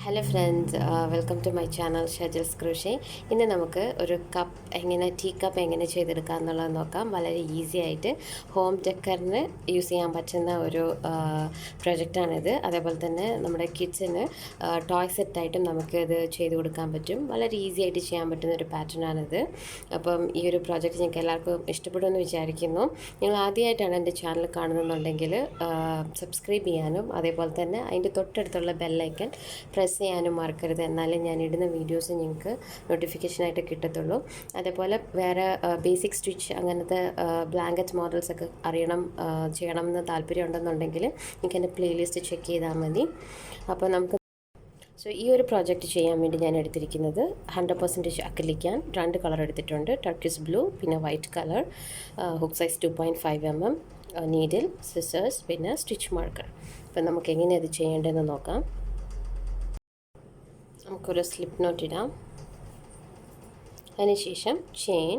Hello friends, welcome to my channel Shajal's Crochet. ഇന്ന് നമുക്ക് ഒരു കപ്പ് എങ്ങനെ ടീക്കപ്പ് എങ്ങനെ ചെയ്തെടുക്കാം എന്നുള്ളത് നോക്കാം. വളരെ ഈസി ആയിട്ട് ഹോം ഡെക്കറിന് യൂസ് ചെയ്യാൻ പറ്റുന്ന ഒരു പ്രൊജക്റ്റാണിത്. അതേപോലെ തന്നെ നമ്മുടെ കിഡ്സിന് ടോയ് സെറ്റായിട്ടും നമുക്ക് ഇത് ചെയ്ത് കൊടുക്കാൻ പറ്റും. വളരെ ഈസി ആയിട്ട് ചെയ്യാൻ പറ്റുന്ന ഒരു പാറ്റേണാണിത്. അപ്പം ഈ ഒരു പ്രോജക്റ്റ് നിങ്ങൾക്ക് എല്ലാവർക്കും ഇഷ്ടപ്പെടുമെന്ന് വിചാരിക്കുന്നു. നിങ്ങൾ ആദ്യമായിട്ടാണ് എൻ്റെ ചാനൽ കാണുന്നുണ്ടെങ്കിൽ സബ്സ്ക്രൈബ് ചെയ്യാനും അതേപോലെ തന്നെ അതിൻ്റെ തൊട്ടടുത്തുള്ള ബെല്ലൈക്കൺ പ്രസ് ചെയ്യാനും മറക്കരുത്. എന്നാലും ഞാൻ ഇടുന്ന വീഡിയോസ് നിങ്ങൾക്ക് നോട്ടിഫിക്കേഷനായിട്ട് കിട്ടത്തുള്ളൂ. അതേപോലെ വേറെ ബേസിക് സ്റ്റിച്ച് അങ്ങനത്തെ ബ്ലാങ്കറ്റ് മോഡൽസൊക്കെ ചെയ്യണം എന്ന് താല്പര്യം ഉണ്ടെന്നുണ്ടെങ്കിൽ നിങ്ങൾക്ക് എൻ്റെ പ്ലേലിസ്റ്റ് ചെക്ക് ചെയ്താൽ മതി. അപ്പോൾ നമുക്ക് ഈ ഒരു പ്രോജക്റ്റ് ചെയ്യാൻ വേണ്ടി ഞാൻ എടുത്തിരിക്കുന്നത് 100% അക്രിലിക്കാൻ 2 കളർ എടുത്തിട്ടുണ്ട്. ടർക്കിഷ് ബ്ലൂ, പിന്നെ white colour, hook size 2.5 mm, needle, scissors, പിന്നെ സ്റ്റിച്ച് മാർക്കർ. അപ്പം നമുക്ക് എങ്ങനെ അത് ചെയ്യേണ്ടതെന്ന് നോക്കാം. നമുക്കൊരു സ്ലിപ്പ് നോട്ട് ഇടാം. അതിനുശേഷം ചെയിൻ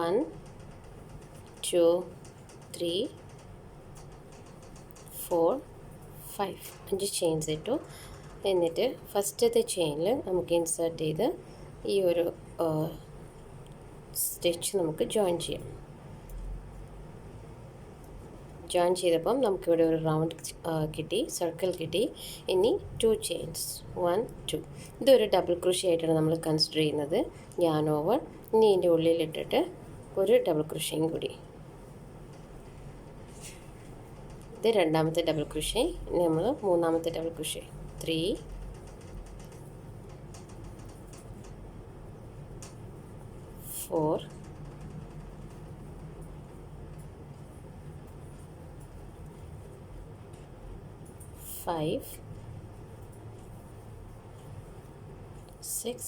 1 2 3 4 5 5 ചെയിൻസ് ഇട്ടു. എന്നിട്ട് ഫസ്റ്റത്തെ ചെയിനിൽ നമുക്ക് ഇൻസേർട്ട് ചെയ്ത് ഈ ഒരു സ്റ്റിച്ച് നമുക്ക് ജോയിൻ ചെയ്യാം. ജോയിൻ ചെയ്തപ്പം നമുക്കിവിടെ ഒരു റൗണ്ട് കിട്ടി, സർക്കിൾ കിട്ടി. ഇനി 2 ചെയിൻസ് 1 2. ഇതൊരു ഡബിൾ ക്രോഷേ ആയിട്ടാണ് നമ്മൾ കൺസിഡർ ചെയ്യുന്നത്. yarn over. ഇനി ഇതിൻ്റെ ഉള്ളിലിട്ടിട്ട് ഒരു ഡബിൾ ക്രോഷേയും കൂടി. ഇത് രണ്ടാമത്തെ ഡബിൾ ക്രോഷേ. ഇനി നമ്മൾ മൂന്നാമത്തെ ഡബിൾ ക്രോഷേ 3 4 5 6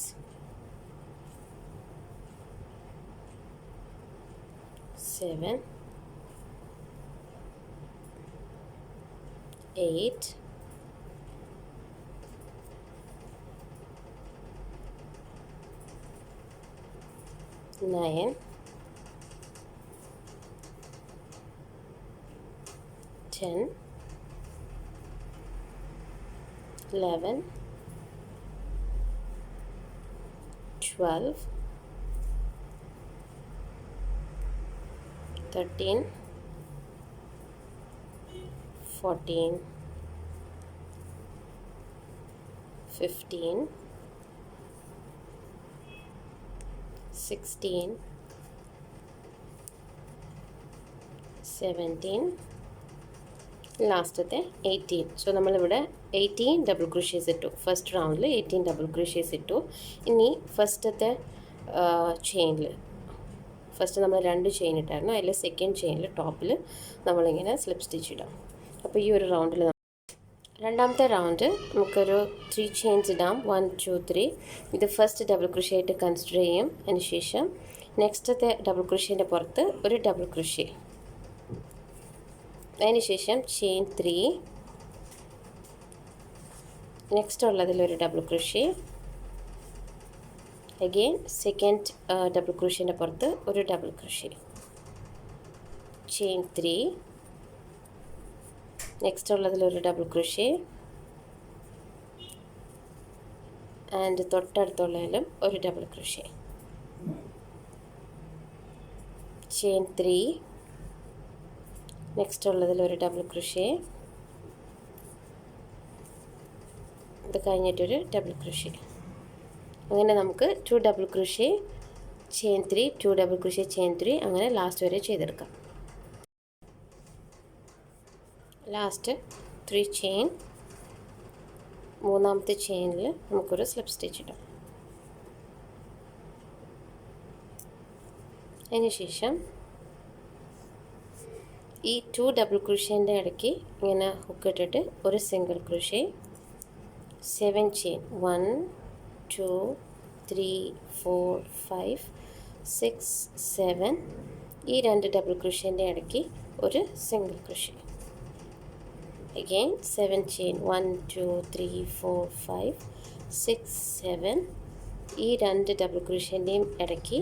7 8 9 10 11 12 13 14 15 16 17 ലാസ്റ്റത്തെ 18. സോ നമ്മളിവിടെ 18 ഡബിൾ ക്രോഷേസ് ഇട്ടു. ഫസ്റ്റ് റൗണ്ടിൽ 18 ഡബിൾ ക്രോഷേസ് ഇട്ടു. ഇനി ഫസ്റ്റത്തെ ചെയിനിൽ ഫസ്റ്റ് നമ്മൾ 2 ചെയിൻ ഇട്ടായിരുന്നു. അതിൽ സെക്കൻഡ് ചെയിനിൽ ടോപ്പിൽ നമ്മളിങ്ങനെ സ്ലിപ്പ് സ്റ്റിച്ച് ഇടാം. അപ്പോൾ ഈ ഒരു റൗണ്ടിൽ രണ്ടാമത്തെ റൗണ്ട് നമുക്കൊരു 3 ചെയിൻസ് ഇടാം. 1 2 3. ഇത് ഫസ്റ്റ് ഡബിൾ ക്രോഷേ ആയിട്ട് കൺസിഡർ ചെയ്യും. അതിനുശേഷം നെക്സ്റ്റത്തെ ഡബിൾ ക്രോഷേൻ്റെ പുറത്ത് ഒരു ഡബിൾ ക്രോഷേ. അതിനുശേഷം ചെയിൻ 3, നെക്സ്റ്റ് ഉള്ളതിലൊരു double crochet. Again second double ക്രോഷേൻ്റെ പുറത്ത് ഒരു ഡബിൾ ക്രോഷേ. ചെയിൻ 3, നെക്സ്റ്റ് ഉള്ളതിലൊരു ഡബിൾ ക്രോഷേ. ആൻഡ് തൊട്ടടുത്തുള്ളതിലും ഒരു ഡബിൾ ക്രോഷേ. ചെയിൻ 3, നെക്സ്റ്റ് ഉള്ളതിലൊരു ഡബിൾ ക്രോഷേ. ഇത് കഴിഞ്ഞിട്ടൊരു ഡബിൾ ക്രോഷേ. അങ്ങനെ നമുക്ക് 2 double crochet chain 3, 2 double crochet chain 3, അങ്ങനെ ലാസ്റ്റ് വരെ ചെയ്തെടുക്കാം. ലാസ്റ്റ് 3 ചെയിൻ, മൂന്നാമത്തെ ചെയിനിൽ നമുക്കൊരു സ്ലിപ്പ് സ്റ്റിച്ച് ഇടാം. അതിനുശേഷം ഈ 2 ഡബിൾ ക്രോഷേൻ്റെ ഇടയ്ക്ക് ഇങ്ങനെ ഹുക്ക് ഇട്ടിട്ട് ഒരു സിംഗിൾ ക്രോഷേ. 7 ചെയിൻ 1 2 3 4 5 6 7. ഈ 2 ഡബിൾ ക്രോഷേൻ്റെ ഇടയ്ക്ക് ഒരു സിംഗിൾ ക്രോഷേ. Again 7 chain 1 2 3 4 5 6 7. ഈ 2 ഡബിൾ ക്രോഷേൻ്റെയും ഇടയ്ക്ക്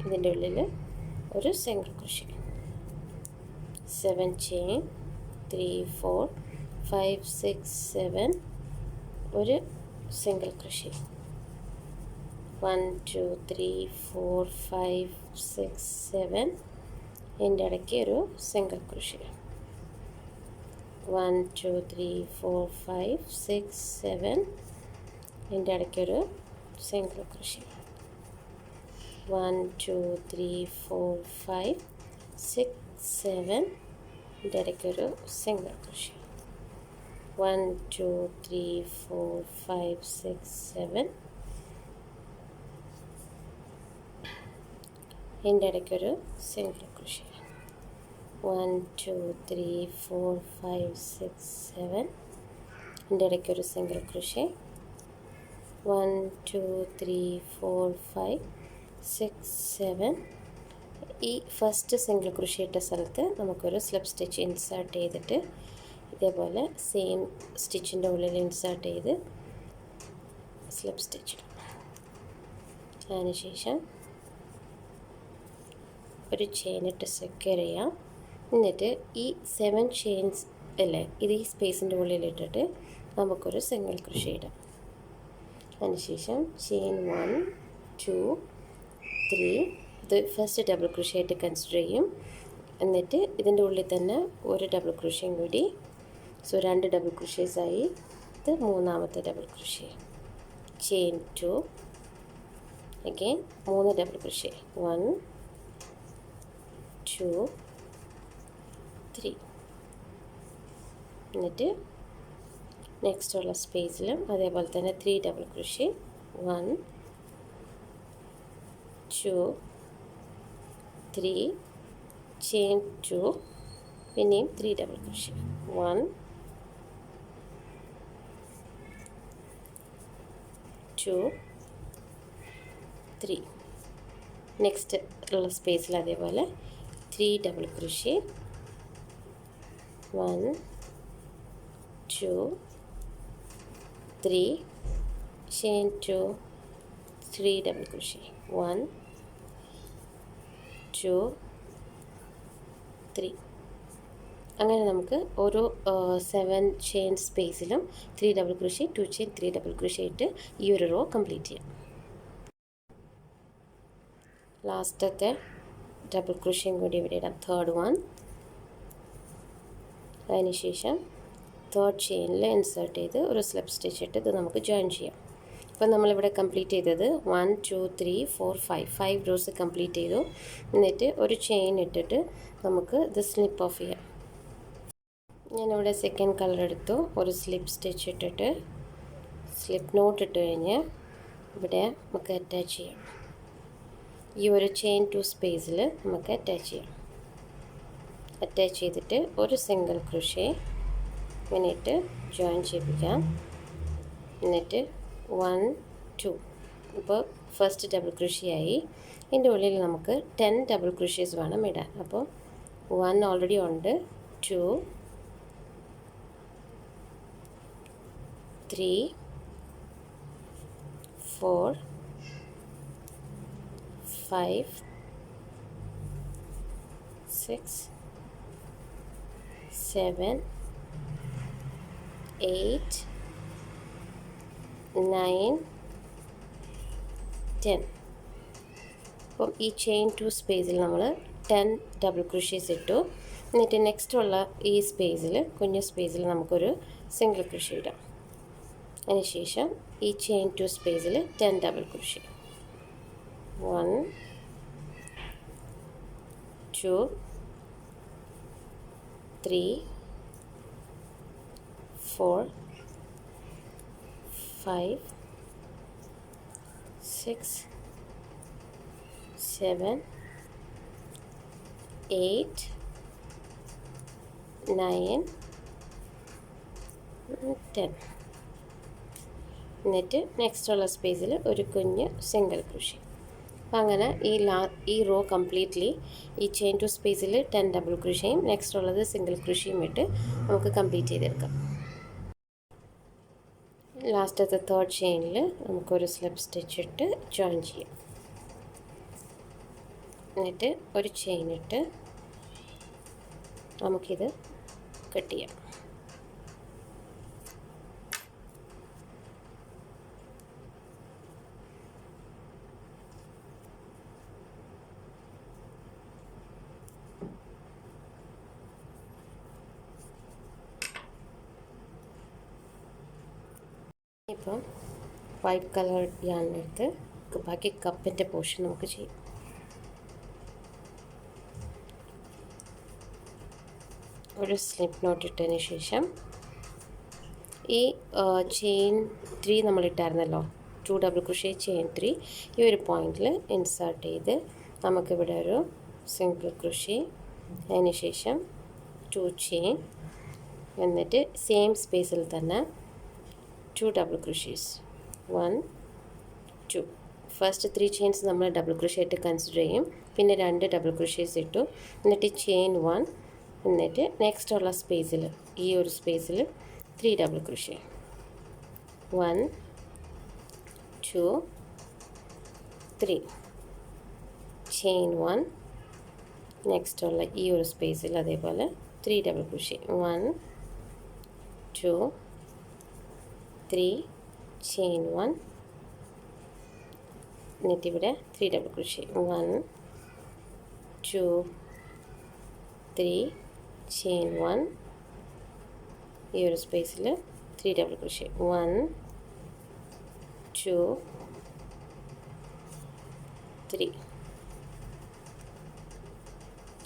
ഇതിൻ്റെ ഉള്ളിൽ ഒരു സിംഗിൾ ക്രോഷേ. 7 chain 3 4 5 6 7 ഒരു single crochet. 1 2 3 4 5 6 7 ഇതിൻ്റെ ഇടയ്ക്ക് ഒരു സിംഗിൾ ക്രോഷേ. 1 2 3 4 5 6 7 ഇതിൻ്റെ ഇടയ്ക്കൊരു സിംഗിൾ ക്രോഷേ. 1 2 3 4 5 6 7 ഇതിൻ്റെ ഇടയ്ക്കൊരു സിംഗിൾ ക്രോഷേ. 1 2 3 4 5 6 7 ഇതിൻ്റെ ഇടയ്ക്കൊരു സിംഗിൾ ക്രോഷേ. 1 2 3 4 5 6 7 ഇതിൻ്റെ ഇടയ്ക്കൊരു സിംഗിൾ ക്രോഷേ. 1 2 3 4 5 6 7 ഈ ഫസ്റ്റ് സിംഗിൾ ക്രോഷേ ഇട്ട സ്ഥലത്ത് നമുക്കൊരു സ്ലിപ്പ് സ്റ്റിച്ച് ഇൻസേർട്ട് ചെയ്തിട്ട് ഇതേപോലെ സെയിം സ്റ്റിച്ചിൻ്റെ ഉള്ളിൽ ഇൻസേർട്ട് ചെയ്ത് സ്ലിപ്പ് സ്റ്റിച്ച് ഇടും. അതിനുശേഷം ഒരു ചെയിൻ ഇട്ട് സെക്യൂർ ചെയ്യാം. എന്നിട്ട് ഈ 7 ചെയിൻസ് അല്ലേ ഇത് ഈ സ്പേസിൻ്റെ ഉള്ളിലിട്ടിട്ട് നമുക്കൊരു സിംഗിൾ ക്രോഷേ ഇടാം. അതിനുശേഷം ചെയിൻ 1 2 3 ഇത് ഫസ്റ്റ് ഡബിൾ ക്രോഷേ ആയിട്ട് കൺസിഡർ ചെയ്യും. എന്നിട്ട് ഇതിൻ്റെ ഉള്ളിൽ തന്നെ ഒരു ഡബിൾ ക്രോഷേയും കൂടി, സോ 2 ഡബിൾ ക്രോഷേസായി. ഇത് മൂന്നാമത്തെ double crochet. Chain 2 again 3 double crochet. 1 2 3 എന്നിട്ട് നെക്സ്റ്റ് ഉള്ള സ്പേസിലും അതേപോലെ തന്നെ 3 ഡബിൾ ക്രോഷേ. 1 2 3 ചെയിൻ 2 പിന്നെയും 3 ഡബിൾ ക്രോഷേ. 1 2 3 നെക്സ്റ്റ് ഉള്ള സ്പേസിൽ അതേപോലെ 3 double crochet. 1 2 3 chain 2 3 double crochet. 1 2 3 അങ്ങനെ നമുക്ക് ഓരോ 7 ചെയിൻ സ്പേസിലും 3 double crochet 2 chain 3 double crochet ഇട്ട് ഈ ഒരു റോ കംപ്ലീറ്റ് ചെയ്യാം. ലാസ്റ്റത്തെ ഡബിൾ ക്രോഷേയും കൂടി ഇവിടെ ഇടാം, തേർഡ് വൺ. അതിനുശേഷം തേർഡ് ചെയിനിൽ ഇൻസേർട്ട് ചെയ്ത് ഒരു സ്ലിപ്പ് സ്റ്റിച്ച് ഇട്ട് ഇത് നമുക്ക് ജോയിൻ ചെയ്യാം. അപ്പോൾ നമ്മളിവിടെ കംപ്ലീറ്റ് ചെയ്തത് 1 2 3 4 5 റോസ് കംപ്ലീറ്റ് ചെയ്തു. എന്നിട്ട് ഒരു ചെയിൻ ഇട്ടിട്ട് നമുക്ക് ഇത് സ്ലിപ്പ് ഓഫ് ചെയ്യാം. ഞാനിവിടെ സെക്കൻഡ് കളർ എടുത്തു. ഒരു സ്ലിപ്പ് സ്റ്റിച്ച് ഇട്ടിട്ട് സ്ലിപ്പ് നോട്ട് ഇട്ട് കഴിഞ്ഞ് ഇവിടെ നമുക്ക് അറ്റാച്ച് ചെയ്യാം. ഈ ഒരു ചെയിൻ 2 സ്പേസിൽ നമുക്ക് അറ്റാച്ച് ചെയ്യാം. അറ്റാച്ച് ചെയ്തിട്ട് ഒരു സിംഗിൾ ക്രോഷേ ഇങ്ങനെ ഇട്ട് ജോയിൻ ചെയ്യിപ്പിക്കാം. എന്നിട്ട് 1 2 ഇപ്പോൾ ഫസ്റ്റ് ഡബിൾ ക്രോഷേ ആയി. ഇതിൻ്റെ ഉള്ളിൽ നമുക്ക് 10 ഡബിൾ ക്രോഷേസ് വേണം ഇടാൻ. അപ്പോൾ 1 ഓൾറെഡി ഉണ്ട്, 2 3 4 5 6 7 8 9 10. അപ്പം ഈ ചെയിൻ 2 സ്പേസിൽ നമ്മൾ 10 ഡബിൾ ക്രോഷേസ് ഇട്ടു. എന്നിട്ട് നെക്സ്റ്റ് ഉള്ള ഈ സ്പേസിൽ കുഞ്ഞു സ്പേസിൽ നമുക്കൊരു സിംഗിൾ ക്രോഷേ ഇടാം. അതിനുശേഷം ഈ ചെയിൻ 2 സ്പേസിൽ 10 ഡബിൾ ക്രോഷേ. 1 2 3 4 5 6 7 8 9 10. എന്നിട്ട് നെക്സ്റ്റ് ഉള്ള സ്പേസിൽ ഒരു കുഞ്ഞ് സിംഗിൾ ക്രോഷേ. അപ്പം അങ്ങനെ ഈ റോ കംപ്ലീറ്റ്ലി ഈ ചെയിൻ 2 സ്പേസിൽ 10 ഡബിൾ ക്രോഷേയും നെക്സ്റ്റ് ഉള്ളത് സിംഗിൾ ക്രോഷേയും ഇട്ട് നമുക്ക് കംപ്ലീറ്റ് ചെയ്തെടുക്കാം. ലാസ്റ്റത്തെ തേർഡ് ചെയിനിൽ നമുക്കൊരു സ്ലിപ്പ് സ്റ്റിച്ച് ഇട്ട് ജോയിൻ ചെയ്യാം. എന്നിട്ട് ഒരു ചെയിൻ ഇട്ട് നമുക്കിത് കട്ട് ചെയ്യാം. ഇപ്പം വൈറ്റ് കളർ യാണെടുത്ത് ബാക്കി കപ്പിൻ്റെ പോർഷൻ നമുക്ക് ചെയ്യാം. ഒരു സ്ലിപ്പ് നോട്ട് ഇട്ടതിന് ശേഷം ഈ ചെയിൻ 3 നമ്മളിട്ടായിരുന്നല്ലോ, 2 ഡബിൾ ക്രോഷേ ചെയിൻ 3 ഈ ഒരു പോയിന്റിൽ ഇൻസേർട്ട് ചെയ്ത് നമുക്കിവിടെ ഒരു സിംഗിൾ ക്രോഷേ, അതിന് ശേഷം 2 ചെയിൻ, എന്നിട്ട് സെയിം സ്പേസിൽ തന്നെ 2 ഡബിൾ ക്രോഷേസ്, 1 2. ഫസ്റ്റ് 3 ചെയിൻസ് നമ്മൾ ഡബിൾ ക്രോഷേ ആയിട്ട് കൺസിഡർ ചെയ്യും, പിന്നെ 2 ഡബിൾ ക്രോഷേസ് ഇട്ടു, എന്നിട്ട് ചെയിൻ 1, എന്നിട്ട് നെക്സ്റ്റ് ഉള്ള സ്പേസിൽ ഈ ഒരു സ്പേസിൽ 3 ഡബിൾ ക്രോഷേ, 1 2 3, ചെയിൻ 1, നെക്സ്റ്റ് ഉള്ള ഈ ഒരു സ്പേസിൽ അതേപോലെ 3 ഡബിൾ ക്രോഷേ, 1 2 3, ചെയിൻ 1, എന്നിട്ട് ഇവിടെ 3 ഡബിൾ ക്രോഷേ, 1 2 3, ചെയിൻ 1, ഈ ഒരു സ്പേസിൽ 3 ഡബിൾ ക്രോഷേ, 1 2 3,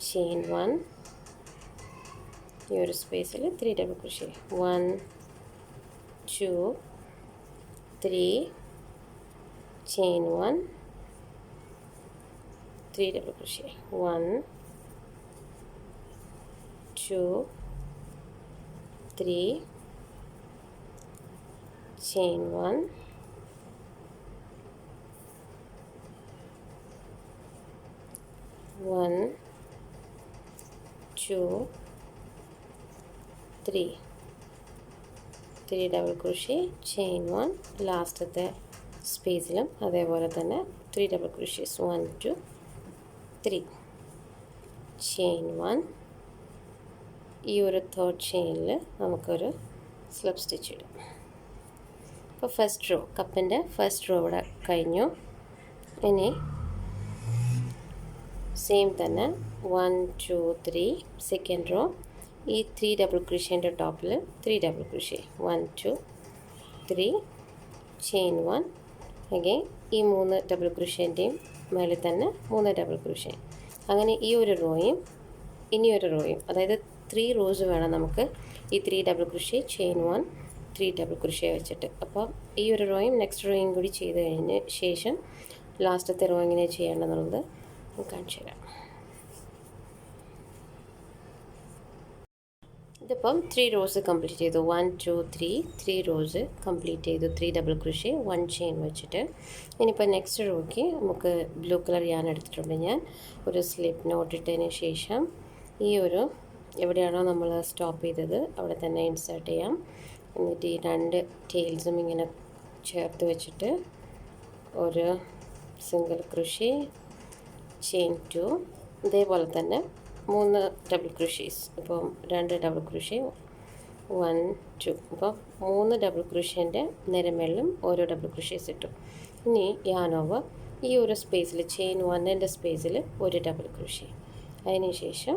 ചെയിൻ 1, ഈ ഒരു സ്പേസിൽ 3 double crochet, 1 2 3, chain 1, 3 double crochet, 1 2 3, chain 1, 1 2 3, 3 double crochet, chain 1, ലാസ്റ്റത്തെ സ്പേസിലും അതേപോലെ തന്നെ 3 ഡബിൾ ക്രോഷേസ്, 1 2 3, ചെയിൻ 1, ഈ ഒരു തേർഡ് ചെയിനിൽ നമുക്കൊരു സ്ലിപ്പ് സ്റ്റിച്ച് ഇടാം. അപ്പോൾ ഫസ്റ്റ് റോ, കപ്പിൻ്റെ ഫസ്റ്റ് റോ ഇവിടെ കഴിഞ്ഞു. ഇനി സെയിം തന്നെ 1 2 3, സെക്കൻഡ് റോ ഈ 3 ഡബിൾ ക്രോഷേൻ്റെ ടോപ്പിൽ 3 ഡബിൾ ക്രോഷേ, 1 2 3, ചെയിൻ 1, അഗെയിൻ ഈ 3 ഡബിൾ ക്രോഷേൻ്റെയും മേളിൽ തന്നെ 3 ഡബിൾ ക്രോഷേ. അങ്ങനെ ഈ ഒരു റോയും ഇനിയൊരു റോയും, അതായത് 3 റോസ് വേണം നമുക്ക് ഈ 3 double crochet, chain 1, 3 double crochet വെച്ചിട്ട്. അപ്പോൾ ഈ ഒരു റോയും നെക്സ്റ്റ് റോയും കൂടി ചെയ്ത് കഴിഞ്ഞ ശേഷം ലാസ്റ്റത്തെ റോ എങ്ങനെയാണ് ചെയ്യേണ്ടതെന്നുള്ളത് കാണിച്ചു തരാം. ഇതിപ്പം 3 റോസ് കംപ്ലീറ്റ് ചെയ്തു, 1 2 3, 3 റോസ് കംപ്ലീറ്റ് ചെയ്തു, 3 ഡബിൾ ക്രോഷേ, 1 ചെയിൻ വെച്ചിട്ട്. ഇനിയിപ്പോൾ നെക്സ്റ്റ് റോയ്ക്ക് നമുക്ക് ബ്ലൂ കളർ ഞാൻ എടുത്തിട്ടുണ്ട്. ഞാൻ ഒരു സ്ലിപ്പ് നോട്ട് ഇട്ടതിന് ശേഷം ഈ ഒരു എവിടെയാണോ നമ്മൾ സ്റ്റോപ്പ് ചെയ്തത് അവിടെ തന്നെ ഇൻസേർട്ട് ചെയ്യാം. എന്നിട്ട് ഈ 2 ടെയിൽസും ഇങ്ങനെ ചേർത്ത് വെച്ചിട്ട് ഒരു സിംഗിൾ ക്രോഷേ, ചെയിൻ 2, ഇതേപോലെ തന്നെ 3 ഡബിൾ ക്രോഷേസ്. ഇപ്പം 2 ഡബിൾ ക്രോഷേ, 1 2, അപ്പോൾ 3 ഡബിൾ ക്രോഷേൻ്റെ നിരമേളിലും ഓരോ ഡബിൾ ക്രോഷേസ് ഇട്ടു. ഇനി യാനോവർ ഈ ഒരു സ്പേസിൽ ചെയിൻ 1ൻ്റെ സ്പേസിൽ ഒരു ഡബിൾ ക്രോഷേ, അതിന് ശേഷം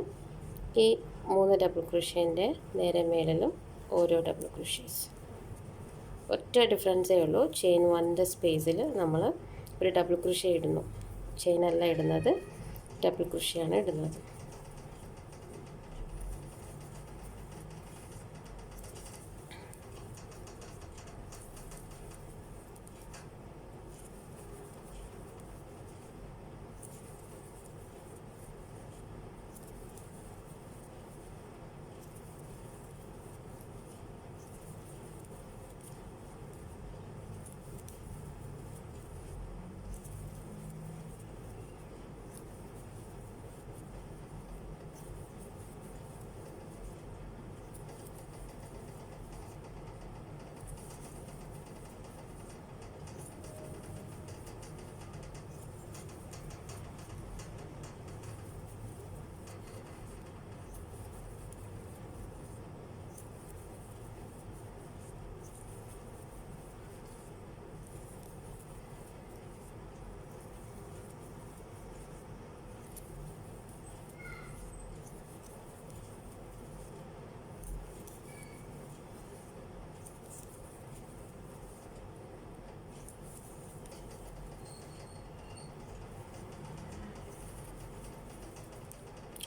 ഈ 3 ഡബിൾ ക്രോഷേൻ്റെ നിരമേളിലും ഓരോ ഡബിൾ ക്രോഷേസ്. ഒറ്റ ഡിഫറൻസേ ഉള്ളൂ, ചെയിൻ 1ൻ്റെ സ്പേസിൽ നമ്മൾ ഒരു ഡബിൾ ക്രോഷേ ഇടുന്നു, ചെയിനല്ല ഇടുന്നത്, ഡബിൾ ക്രോഷയാണ് ഇടുന്നത്.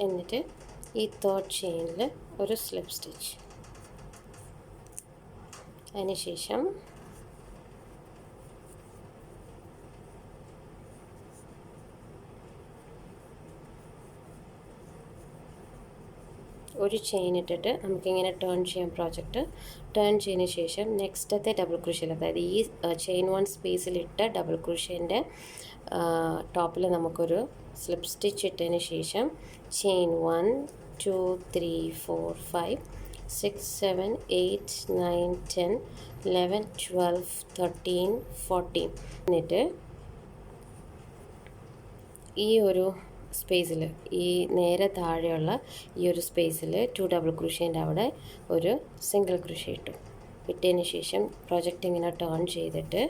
എന്നിട്ട് ഈ തേർഡ് ചെയിനിൽ ഒരു സ്ലിപ്പ് സ്റ്റിച്ച്. അതിനുശേഷം ഒരു ചെയിൻ ഇട്ടിട്ട് നമുക്കിങ്ങനെ ടേൺ ചെയ്യാം. പ്രോജക്റ്റ് ടേൺ ചെയ്തതിന് ശേഷം നെക്സ്റ്റത്തെ ഡബിൾ ക്രോഷ്യയിൽ, അതായത് ഈ ചെയിൻ 1 സ്പേസിലിട്ട ഡബിൾ ക്രോഷ്യൻ്റെ ടോപ്പിൽ നമുക്കൊരു സ്ലിപ്പ് സ്റ്റിച്ച് ഇട്ടതിന് ശേഷം ചെയിൻ 1 2 3 4 5 6 7 8 9 10 11 12 13 14 എന്നിട്ട് ഈ ഒരു സ്പേസിൽ, ഈ നേരെ താഴെയുള്ള ഈ ഒരു സ്പേസിൽ 2 ഡബിൾ ക്രോഷ്യൻ്റെ അവിടെ ഒരു സിംഗിൾ ക്രോഷ്യ ഇട്ടതിന് ശേഷം പ്രൊജക്റ്റ് ഇങ്ങനെ ടേൺ ചെയ്തിട്ട്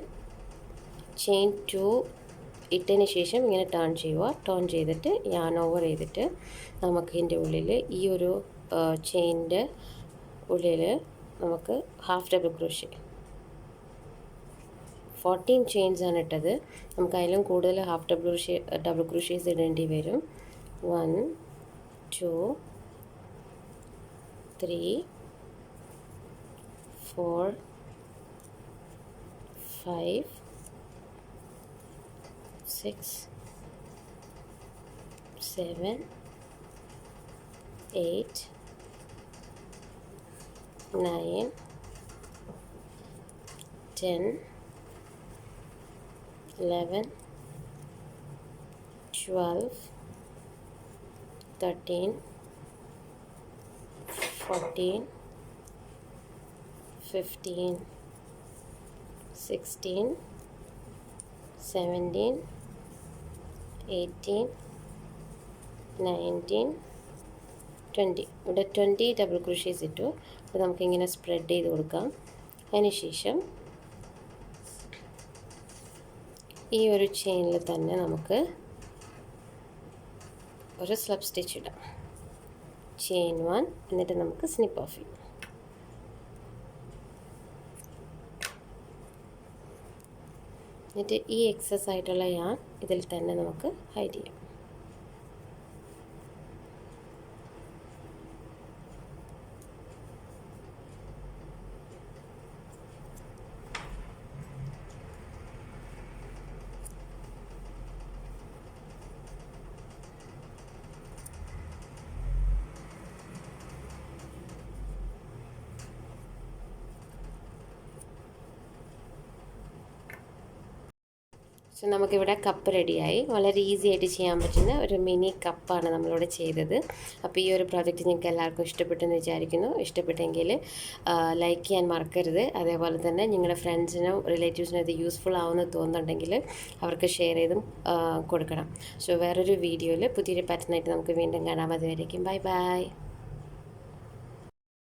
ചെയിൻ 2 ഇട്ടതിന് ശേഷം ഇങ്ങനെ ടേൺ ചെയ്യുക. ടേൺ ചെയ്തിട്ട് യാൺ ഓവർ ചെയ്തിട്ട് നമുക്ക് ഇതിൻ്റെ ഉള്ളിൽ ഈ ഒരു ചെയിനിൻ്റെ ഉള്ളിൽ നമുക്ക് ഹാഫ് ഡബിൾ ക്രോഷ്യ, 14 ചെയിൻസ് ആണ് ഇട്ടത്. നമുക്ക് അതിലും കൂടുതൽ ഹാഫ് ഡബിൾ ക്രോഷ്യേസ് ഇടേണ്ടി വരും. 1 2 3 4 5 6 7 8 9 10 11 12 13 14 15 16 17 18 19 20. ഇവിടെ 20 ഡബിൾ ക്രോഷ്യേസ് ഇട്ടു. അപ്പോൾ നമുക്കിങ്ങനെ സ്പ്രെഡ് ചെയ്ത് കൊടുക്കാം. അതിനുശേഷം ഈ ഒരു ചെയിനിൽ തന്നെ നമുക്ക് ഒരു സ്ലിപ്പ് സ്റ്റിച്ച് ഇടാം. ചെയിൻ 1 എന്നിട്ട് നമുക്ക് സ്നിപ്പ് ഓഫ് ചെയ്യാം. എന്നിട്ട് ഈ എക്സസ് ആയിട്ടുള്ള യാൺ ഇതിൽ തന്നെ നമുക്ക് ഹൈഡ് ചെയ്യാം. സോ നമുക്കിവിടെ കപ്പ് റെഡിയായി. വളരെ ഈസി ആയിട്ട് ചെയ്യാൻ പറ്റുന്ന ഒരു മിനി കപ്പാണ് നമ്മളിവിടെ ചെയ്തത്. അപ്പോൾ ഈ ഒരു പ്രോജക്റ്റ് നിങ്ങൾക്ക് എല്ലാവർക്കും ഇഷ്ടപ്പെട്ടെന്ന് വിചാരിക്കുന്നു. ഇഷ്ടപ്പെട്ടെങ്കിൽ ലൈക്ക് ചെയ്യാൻ മറക്കരുത്. അതേപോലെ തന്നെ നിങ്ങളുടെ ഫ്രണ്ട്സിനും റിലേറ്റീവ്സിനും ഇത് യൂസ്ഫുൾ ആവുമെന്ന് തോന്നുന്നുണ്ടെങ്കിൽ അവർക്ക് ഷെയർ ചെയ്തും കൊടുക്കണം. സോ വേറൊരു വീഡിയോയിൽ പുതിയൊരു പാറ്റേണായിട്ട് നമുക്ക് വീണ്ടും കാണാം. അതുവരേക്കും ബൈ ബൈ.